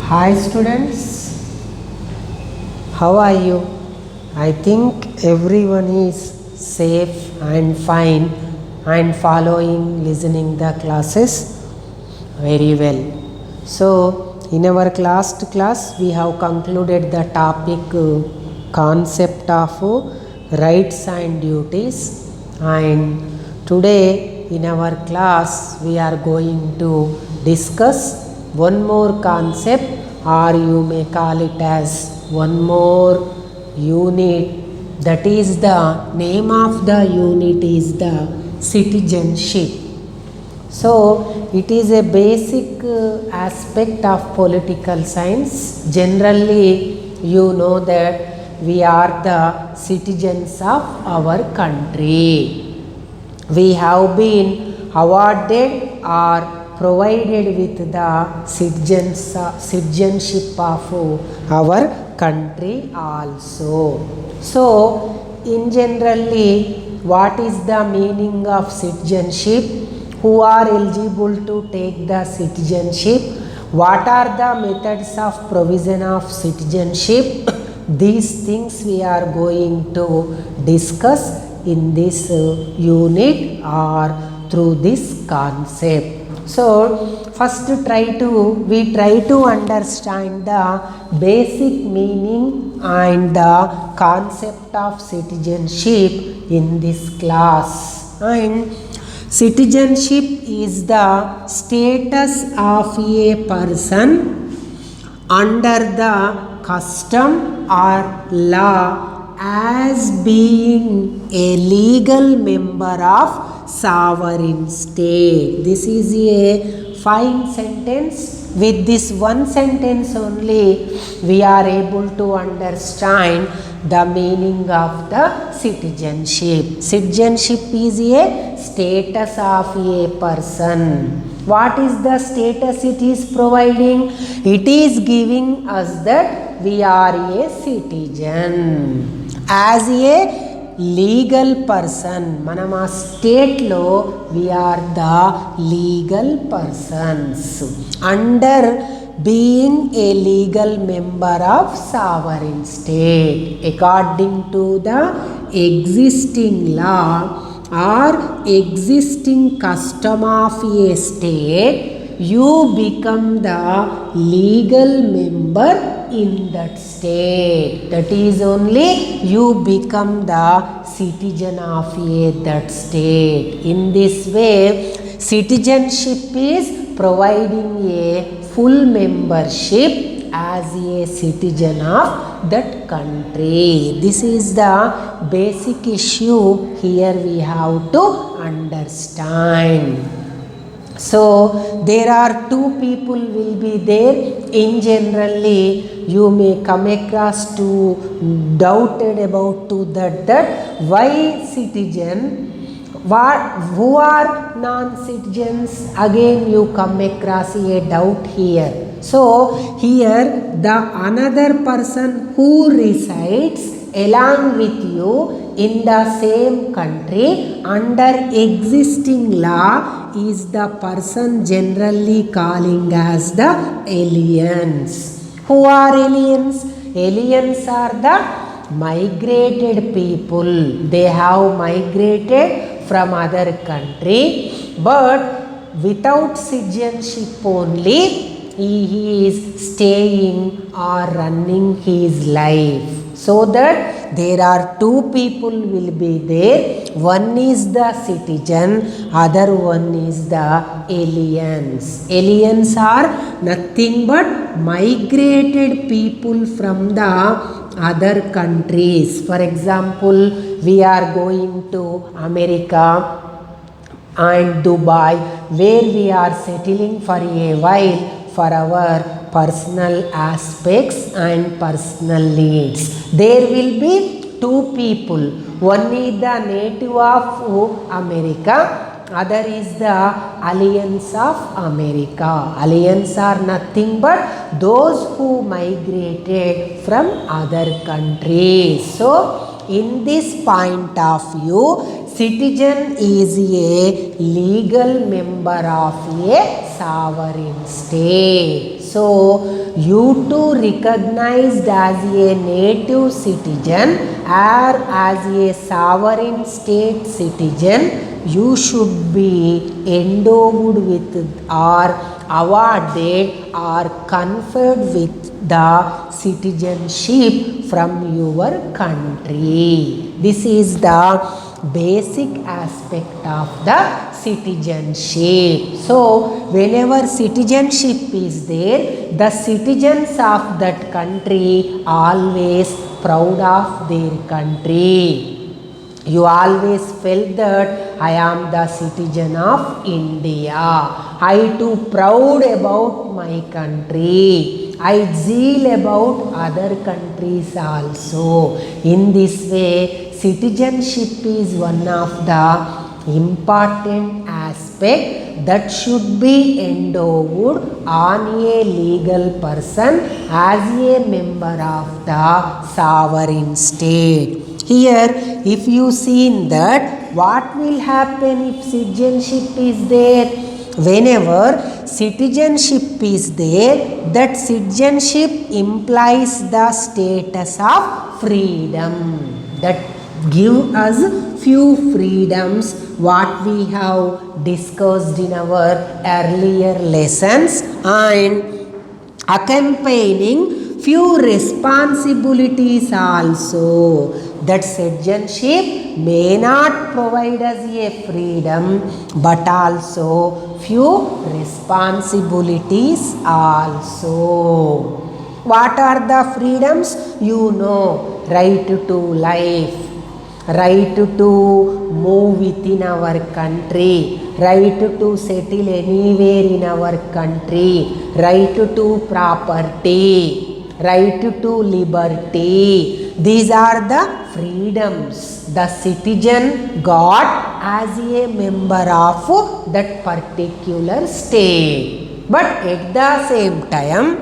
Hi students, how are you? I think everyone is safe and fine and following, listening the classes very well. So in our last class we have concluded the topic concept of rights and duties, and today in our class we are going to discuss one more concept, or you may call it as one more unit. That is, the name of the unit is the citizenship. So it is a basic aspect of political science. Generally you know that we are the citizens of our country. We have been awarded or provided with the citizenship of our country also. So in generally, what is the meaning of citizenship? Who are eligible to take the citizenship? What are the methods of provision of citizenship? These things we are going to discuss in this unit or through this concept. So first we try to understand the basic meaning and the concept of citizenship in this class. And citizenship is the status of a person under the custom or law as being a legal member of sovereign state. This is a fine sentence. With this one sentence only we are able to understand the meaning of the citizenship. Citizenship is a status of a person. What is the status it is providing? It is giving us that we are a citizen. As a legal person, మనం ఆ స్టేట్లో we are the legal persons under being a legal member of sovereign state according to the existing law or existing custom of a state. You become the legal member in that state. That is only you become the citizen of that state. In this way, citizenship is providing a full membership as a citizen of that country. This is the basic issue here we have to understand. So there are two people will be there. In generally you may come across to doubted about to that why citizen, who are non-citizens, again you come across a doubt here. So here the another person who resides along with you in the same country under existing law is the person generally calling as the aliens. Who are aliens? Aliens are the migrated people. They have migrated from other country, but without citizenship only he is staying or running his life. So that there are two people will be there. One is the citizen, other one is the aliens. Aliens are nothing but migrated people from the other countries. For example, we are going to America and Dubai, where we are settling for a while for our personal aspects and personal needs. There will be two people. One is the native of America, other is the aliens of America. Aliens are nothing but those who migrated from other countries. So in this point of view, citizen is a legal member of a sovereign state. So you too recognized as a native citizen or as a sovereign state citizen, you should be endowed with or awarded or conferred with the citizenship from your country. This is the basic aspect of the citizenship. So whenever citizenship is there, the citizens of that country always proud of their country. You always felt that I am the citizen of India. I too proud about my country. I zeal about other countries also. In this way, citizenship is one of the important aspect that should be endowed on a legal person as a member of the sovereign state. Here, if you see that, what will happen if citizenship is there? Whenever citizenship is there, that citizenship implies the status of freedom. That give us few freedoms what we have discussed in our earlier lessons, and accompanying few responsibilities also. That citizenship may not provide us a freedom, but also few responsibilities also. What are the freedoms? You know, right to life, right to move within our country, right to settle anywhere in our country, right to property, right to liberty. These are the freedoms the citizen got as a member of that particular state. But at the same time,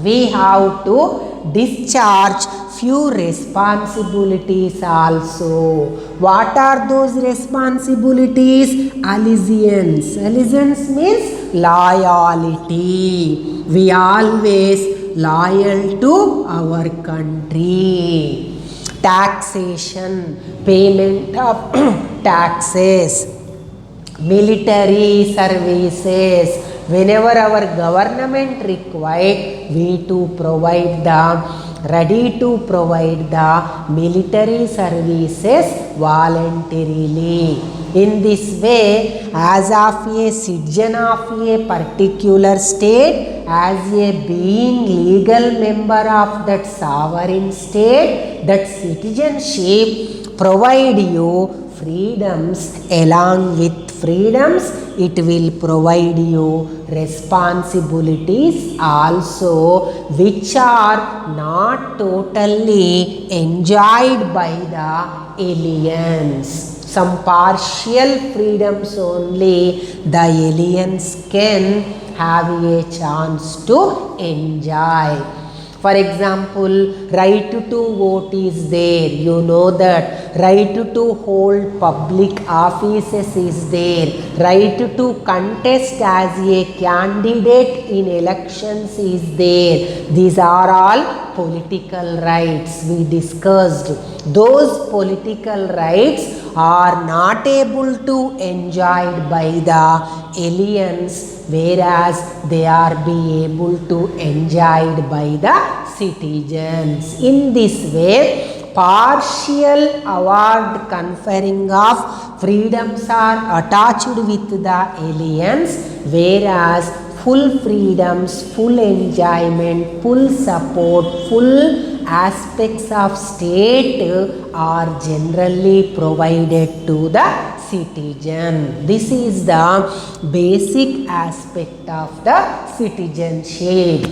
we have to discharge few responsibilities also. What are those responsibilities? Allegiance. Allegiance means loyalty. We always loyal to our country. Taxation, payment of taxes. Military services. Whenever our government required, we to provide the ready to provide the military services voluntarily. In this way, as of a citizen of a particular state, as a being legal member of that sovereign state, that citizenship provide you freedoms. Along with freedoms, it will provide you responsibilities also, which are not totally enjoyed by the aliens. Some partial freedoms only the aliens can have a chance to enjoy. For example, right to vote is there. You know that. Right to hold public offices is there. Right to contest as a candidate in elections is there. These are all political rights we discussed. Those political rights are not able to enjoyed by the aliens, whereas they are be able to enjoyed by the citizens. In this way, partial award conferring of freedoms are attached with the aliens, whereas full freedoms, full enjoyment, full support, full aspects of state are generally provided to the citizen. This is the basic aspect of the citizenship.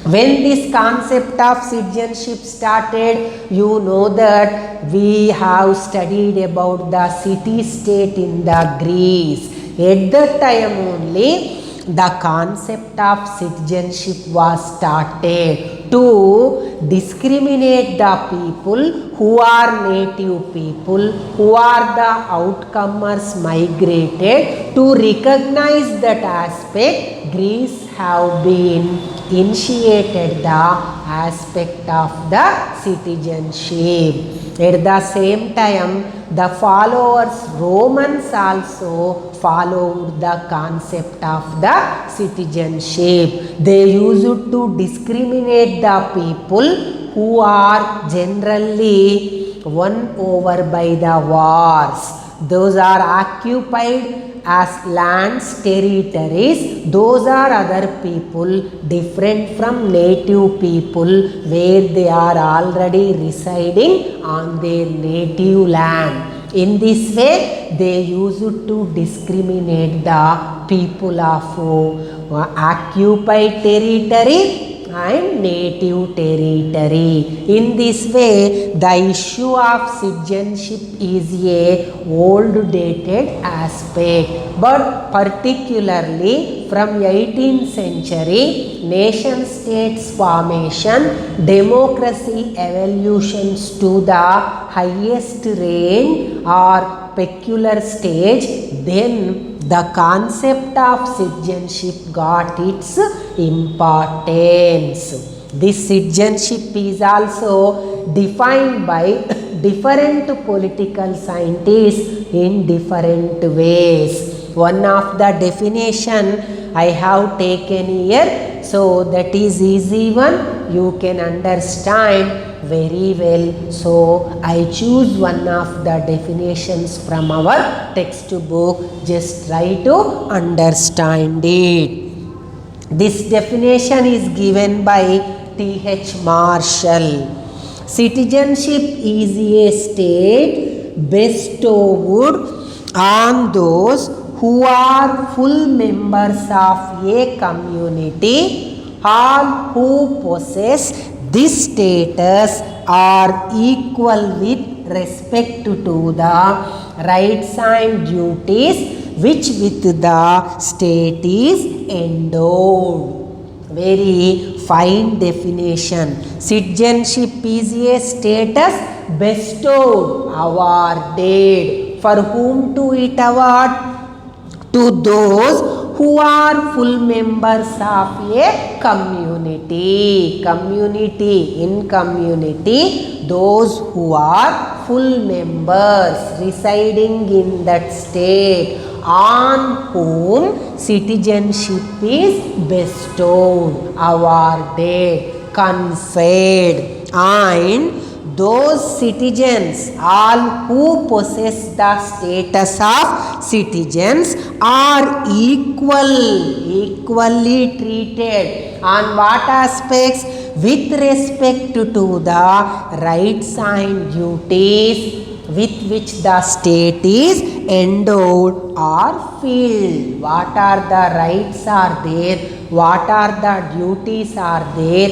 When this concept of citizenship started, you know that we have studied about the city-state in the Greece. At that time only, the concept of citizenship was started. to discriminate the people who are native people, who are the outcomers migrated. To recognize that aspect, Greece have been initiated the aspect of the citizenship. At the same time, the followers Romans also followed the concept of the citizenship. They used to discriminate the people who are generally won over by the wars. Those are occupied as lands, territories. Those are other people different from native people, where they are already residing on their native land. In this way, they used to discriminate the people of occupied territory and native territory. In this way, the issue of citizenship is a old dated aspect, but particularly from 18th century, nation states formation, democracy evolutions to the highest range or peculiar stage, then the concept of citizenship got its importance. This citizenship is also defined by different political scientists in different ways. One of the definition I have taken here, so that is easy one, you can understand very well. So I choose one of the definitions from our textbook. Just try to understand it. This definition is given by T.H. Marshall. Citizenship is a state bestowed on those who are full members of a community. All who possess this status are equal with respect to the rights and duties which with the state is endowed. Very fine definition. Citizenship is a status bestowed, awarded. For whom to it award? To those who are full members of a community. In community, those who are full members residing in that state, on whom citizenship is bestowed, awarded, conferred. And those citizens, all who possess the status of citizens, are equally treated. On what aspects? With respect to the rights and duties with which the state is endowed or filled. What are the rights are there? What are the duties are there?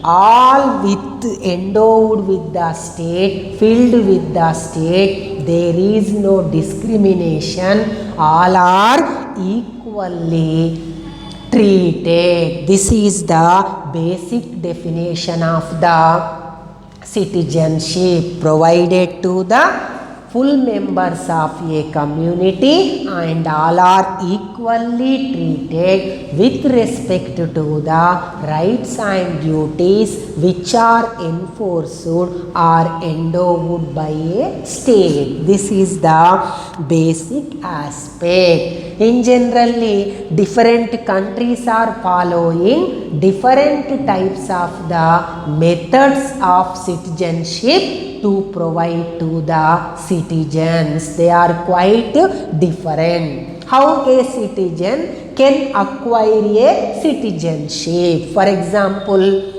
All with endowed with the state, filled with the state. There is no discrimination. All are equally treated. This is the basic definition of the citizenship, provided to the full members of a community, and all are equally treated with respect to the rights and duties which are enforced or endowed by a state. This is the basic aspect. In generally, different countries are following different types of the methods of citizenship to provide to the citizens. They are quite different. How a citizen can acquire a citizenship? For example,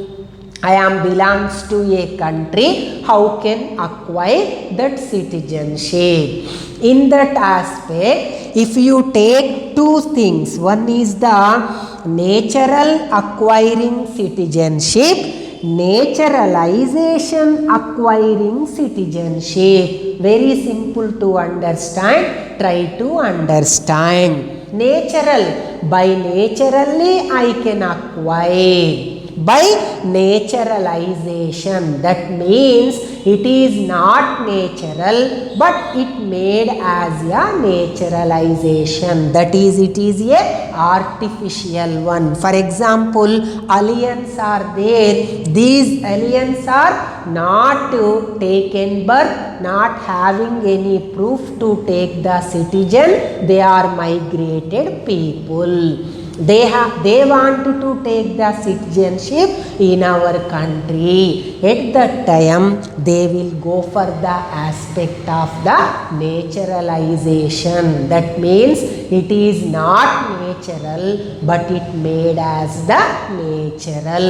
I am belongs to a country. How can acquire that citizenship? In that aspect, if you take two things, one is the natural acquiring citizenship, naturalization acquiring citizenship. Very simple to understand. Try to understand. Natural, by naturally I can acquire. by naturalization. That means it is not natural but it made as a naturalization. That is, it is a artificial one. For example, aliens are there. These aliens are not taken birth, not having any proof to take the citizen. They are migrated people. They want to take the citizenship in our country. At that time, they will go for the aspect of the naturalization. That means it is not natural, but it made as the natural.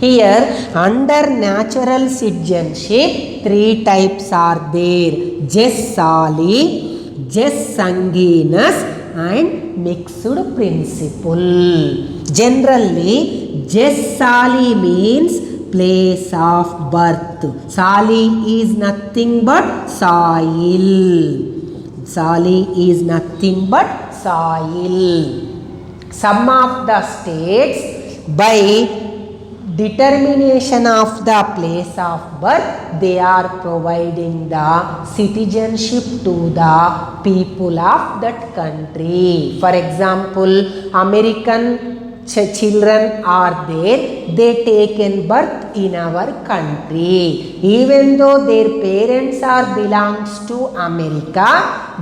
Here, under natural citizenship, three types are there: jus soli, jus sanguinis, and mixed principle. Generally, jus soli means place of birth. Soli is nothing but soil. Soli is nothing but soil. Some of the states, by determination of the place of birth, they are providing the citizenship to the people of that country. For example, American children are there, they taken birth in our country. Even though their parents are belongs to America,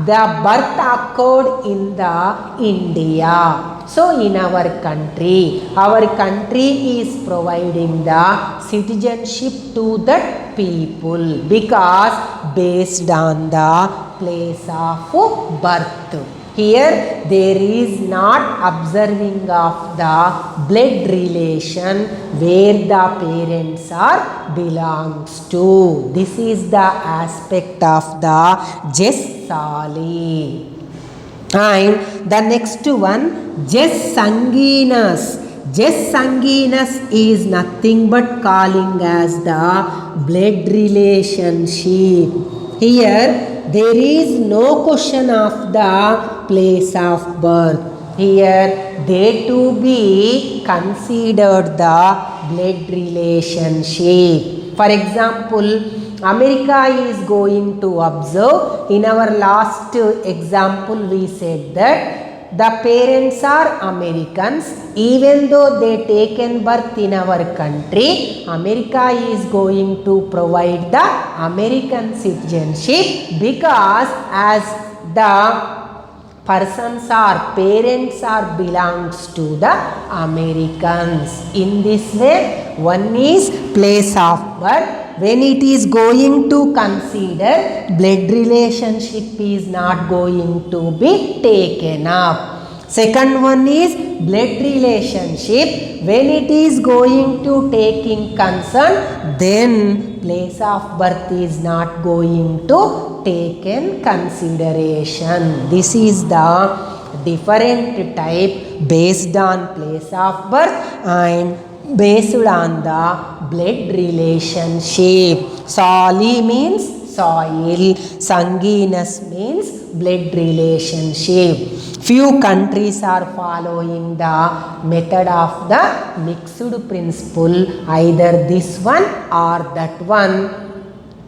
the birth occurred in the India. So in our country is providing the citizenship to that people because based on the place of birth. Here there is not observing of the blood relation where the parents are belongs to. This is the aspect of the jus soli. And the next one, jus sanguinis. Jus sanguinis is nothing but calling as the blood relationship. Here there is no question of the place of birth. Here they to be considered the blood relationship. For example, America is going to observe. In our last example, we said that the parents are Americans. Even though they taken birth in our country, America is going to provide the American citizenship because as the persons or parents are belongs to the Americans. In this way, one is place of birth. When it is going to consider, blood relationship is not going to be taken up. Second one is blood relationship. When it is going to taking concern, then place of birth is not going to take in consideration. This is the different type based on place of birth and based on the blood relationship. Soli means soil, sanguinis means blood relationship. Few countries are following the method of the mixed principle, either this one or that one.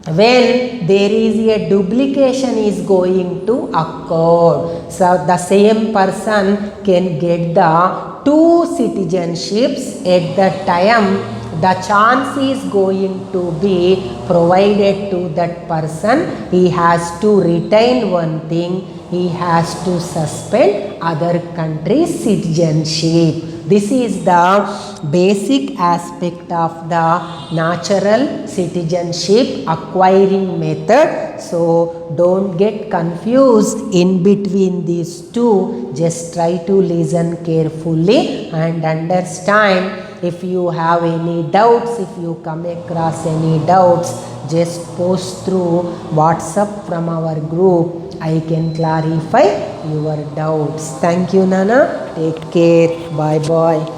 When there is a duplication is going to occur, so the same person can get the two citizenships at that time, the chance is going to be provided to that person. He has to retain one thing, he has to suspend other country's citizenship. This is the basic aspect of the natural citizenship acquiring method. So don't get confused in between these two. Just try to listen carefully and understand. If you have any doubts, if you come across any doubts, just post through WhatsApp from our group. I can clarify your doubts. Thank you, Nana. Take care. Bye bye.